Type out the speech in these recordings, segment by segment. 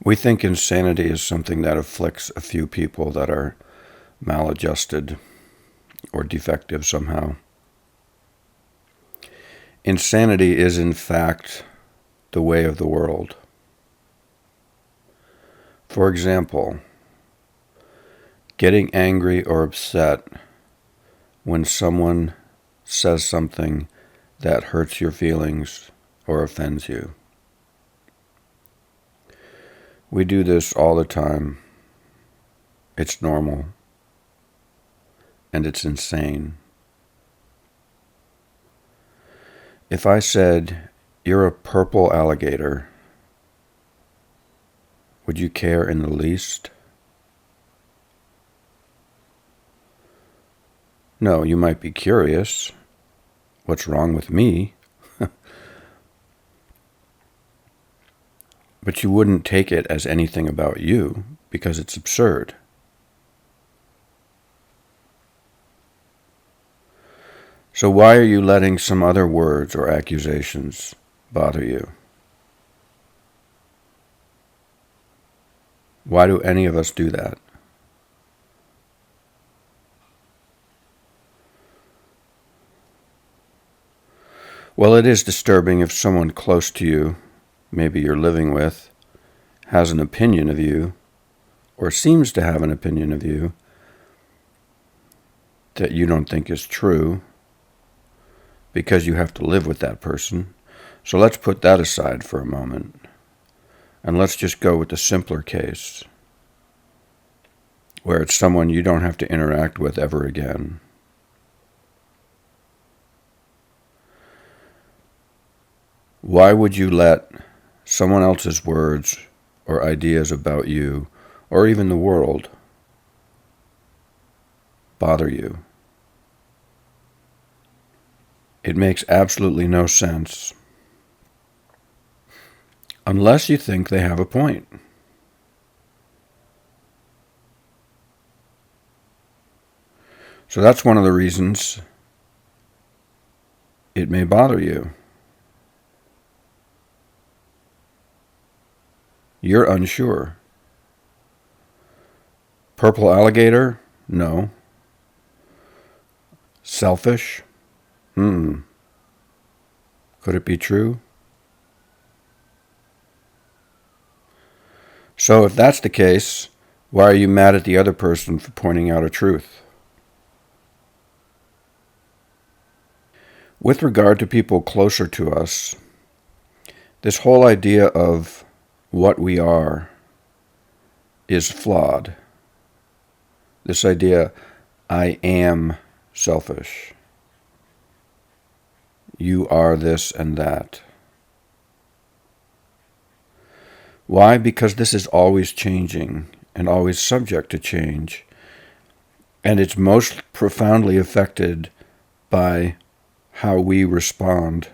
We think insanity is something that afflicts a few people that are maladjusted or defective somehow. Insanity is, in fact, the way of the world. For example, getting angry or upset when someone says something that hurts your feelings or offends you. We do this all the time. It's normal. And it's insane. If I said, "You're a purple alligator," would you care in the least? No, you might be curious. What's wrong with me? But you wouldn't take it as anything about you because it's absurd. So why are you letting some other words or accusations bother you? Why do any of us do that? Well, it is disturbing if someone close to you, maybe you're living with, has an opinion of you, or seems to have an opinion of you, that you don't think is true, because you have to live with that person. So let's put that aside for a moment, and let's just go with the simpler case, where it's someone you don't have to interact with ever again. Why would you let someone else's words or ideas about you, or even the world, bother you? It makes absolutely no sense, unless you think they have a point. So that's one of the reasons it may bother you. You're unsure. Purple alligator? No. Selfish? Could it be true? So if that's the case, why are you mad at the other person for pointing out a truth? With regard to people closer to us, this whole idea of what we are is flawed. This idea, I am selfish. You are this and that. Why? Because this is always changing and always subject to change. And it's most profoundly affected by how we respond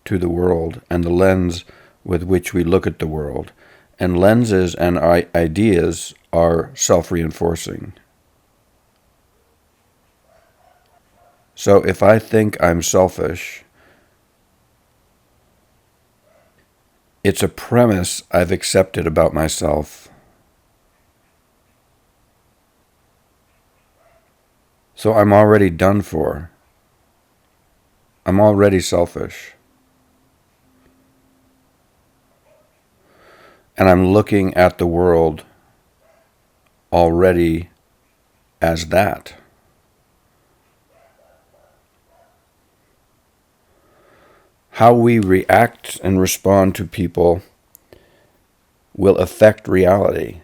to the world and the lens with which we look at the world. And lenses and ideas are self-reinforcing. So if I think I'm selfish, it's a premise I've accepted about myself. So I'm already done for. I'm already selfish. And I'm looking at the world already as that. How we react and respond to people will affect reality.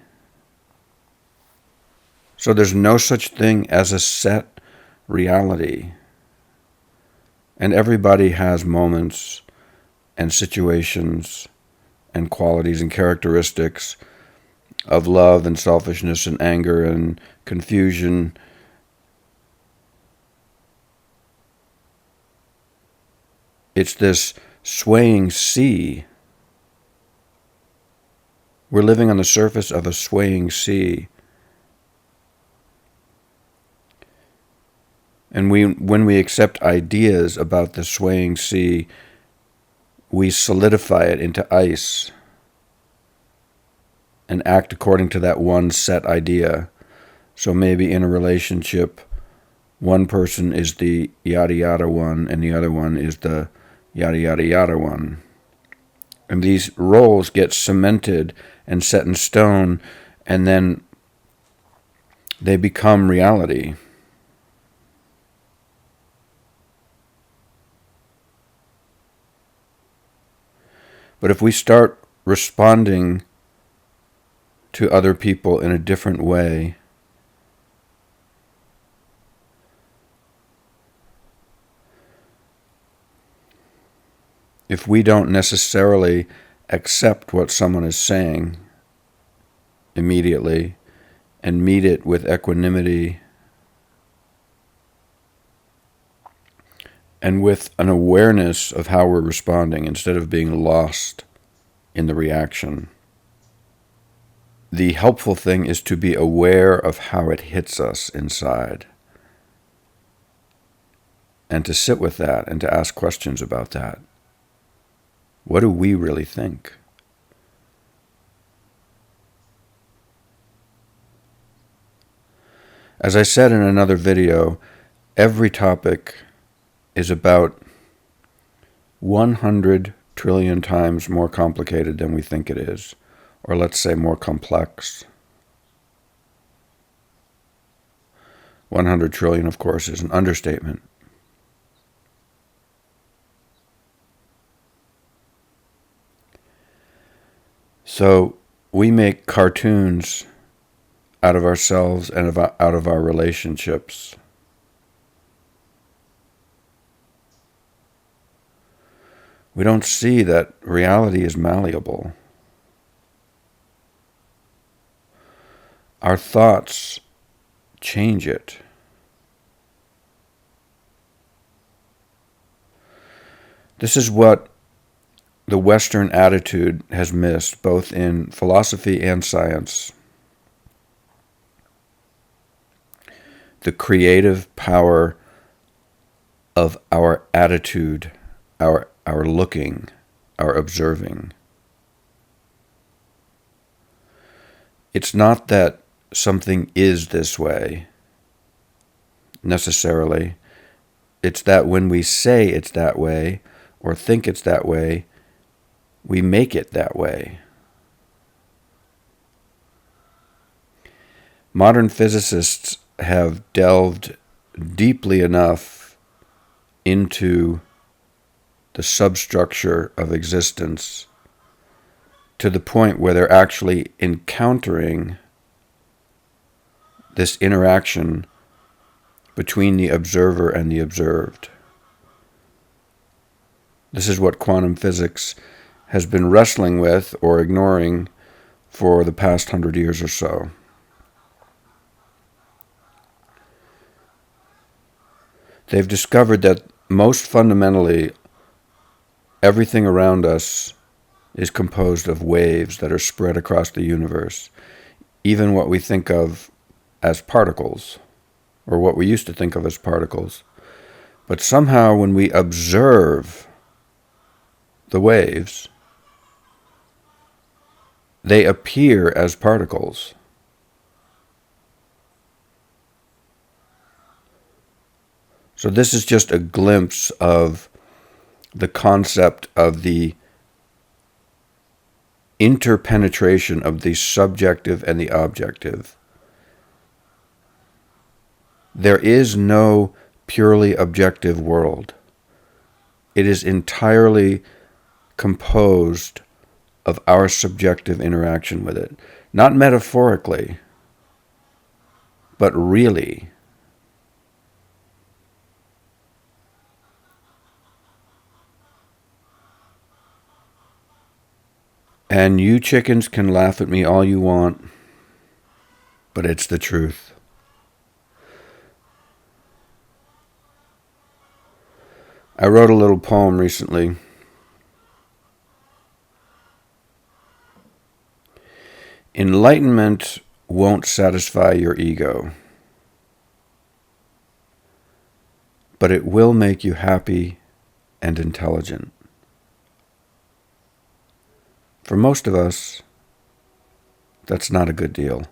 So there's no such thing as a set reality. And everybody has moments and situations and qualities and characteristics of love and selfishness and anger and confusion. It's this swaying sea. We're living on the surface of a swaying sea. And when we accept ideas about the swaying sea, we solidify it into ice. and act according to that one set idea. So maybe in a relationship, one person is the yada yada one and the other one is the yada yada yada one. And these roles get cemented and set in stone, and then they become reality. But if we start responding to other people in a different way, if we don't necessarily accept what someone is saying immediately and meet it with equanimity and with an awareness of how we're responding instead of being lost in the reaction, the helpful thing is to be aware of how it hits us inside and to sit with that and to ask questions about that. What do we really think? As I said in another video, every topic is about 100 trillion times more complicated than we think it is, or let's say more complex. 100 trillion, of course, is an understatement. So we make cartoons out of ourselves and out of our relationships. We don't see that reality is malleable. Our thoughts change it. This is what the Western attitude has missed, both in philosophy and science. The creative power of our attitude, our looking, our observing. It's not that something is this way, necessarily. It's that when we say it's that way, or think it's that way, we make it that way. Modern physicists have delved deeply enough into the substructure of existence to the point where they're actually encountering this interaction between the observer and the observed. This is what quantum physics has been wrestling with or ignoring for the past 100 years or so. They've discovered that most fundamentally, everything around us is composed of waves that are spread across the universe, even what we think of as particles, or what we used to think of as particles. But somehow when we observe the waves, they appear as particles. So this is just a glimpse of the concept of the interpenetration of the subjective and the objective. There is no purely objective world. It is entirely composed of our subjective interaction with it. Not metaphorically, but really. And you chickens can laugh at me all you want, but it's the truth. I wrote a little poem recently. Enlightenment won't satisfy your ego, but it will make you happy and intelligent. For most of us, That's not a good deal.